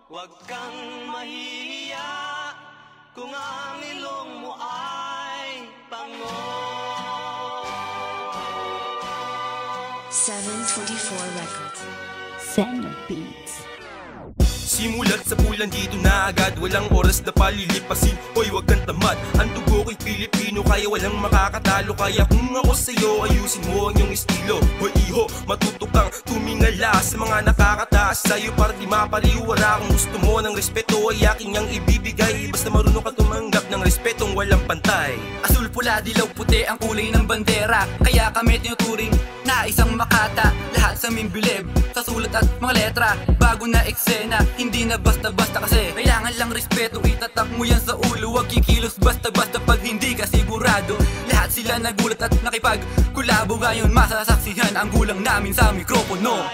Huwag kang mahihiya kung ang ilong mo ay pango. 724 Records. Seno Beats. Simulat sa pulan dito na agad, walang oras na palilipasin. Hoy, wag kang tamad, ang dugo ko'y Pilipino, kaya walang makakatalo. Kaya kung ako sa'yo, ayusin mo ang iyong estilo. Hoy iho, matuto kang tumingala sa mga nakakataas sa'yo para di mapariwara. Kung gusto mo ng respeto ay aking ang ibibigay, basta marunong ka tumanggap ng respetong walang pantay. Asul, pula, dilaw, puti ang kulay ng bandera, kaya kami tinuturing na isang Makata. Lahat sa aming bilib, sa sulat at mga letra, bago na eksena, hindi na basta-basta kasi kailangan lang respeto, itatak mo yan sa ulo. Huwag kikilos basta-basta pag hindi ka sigurado. Lahat sila nagulat at nakipag-kulabo, ngayon masasaksihan ang gulang namin sa mikropono.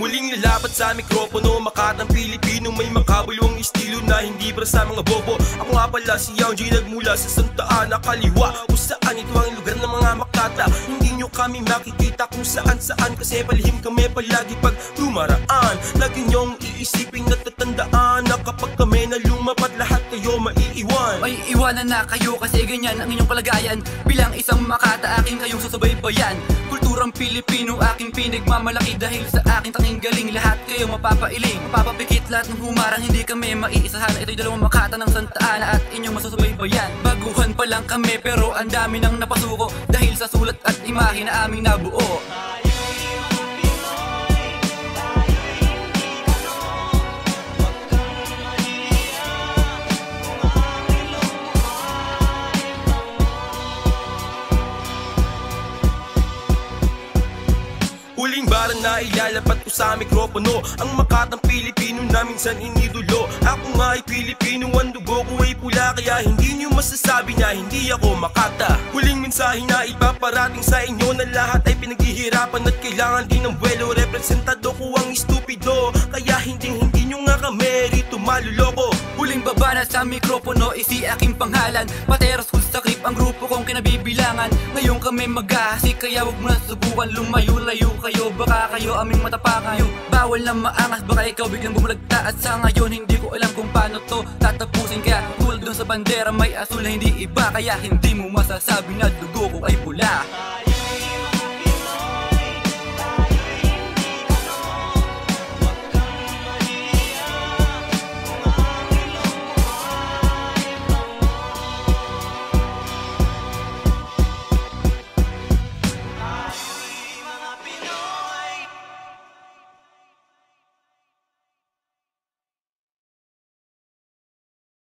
Muling lalapat sa mikropono, Makatang Pilipino, may makabuluang estilo na hindi para sa mga bobo. Ako nga pala si Young J, nagmula sa Santa Ana, Kaliwa, kung saan ito ang lugar ng mga Makata. Hindi nyo kami makikita kung saan-saan, kasi palihim kami palagi pag dumaraan. Lagi nyong iisipin at tatandaan na kapag kami na lumapat, lahat kayo maiiwan. May iwanan na kayo kasi ganyan ang inyong palagayan. Bilang isang Makata, aking kayong susubaybayan. Kulturang Pilipino, aking pinagmamalaki, dahil sa aking tanging galing, lahat kayo mapapailing, mapapapikit lahat ng humarang, hindi kami maiisahan. Ito'y dalawang Makata ng Santa Ana at inyong masusubaybayan. Baguhan pa lang kami pero ang dami nang napasuko, dahil sa sulat at imahe na aming nabuo. Huling bara na ilalapat ko sa mikropono, ang Makatang Pilipino na minsan inidulo. Ako nga ay Pilipino, ang dugo ko ay pula, kaya hindi nyo masasabi na hindi ako Makata. Huling mensahe na ipaparating sa inyo, na lahat ay pinaghihirapan at kailangan din ng buwelo. Representado ko ang estupido, kaya hindi nyo nga kami rito maluloko. Huling baba na sa mikropono, isi aking panghalan, Pateros Full Sakip ang grupo kong kinabibilangan. Ngayon kami maghahasik, kaya wag mo na subukan, lumayo-layo kayo, baka kayo aming matapakan. Yung bawal na maangas, baka ikaw biglang bumulagta. At sa ngayon hindi ko alam kung paano to tatapusin, kaya tulad dun sa bandera may asul na hindi iba, kaya hindi mo masasabi na dugo ko ay pula.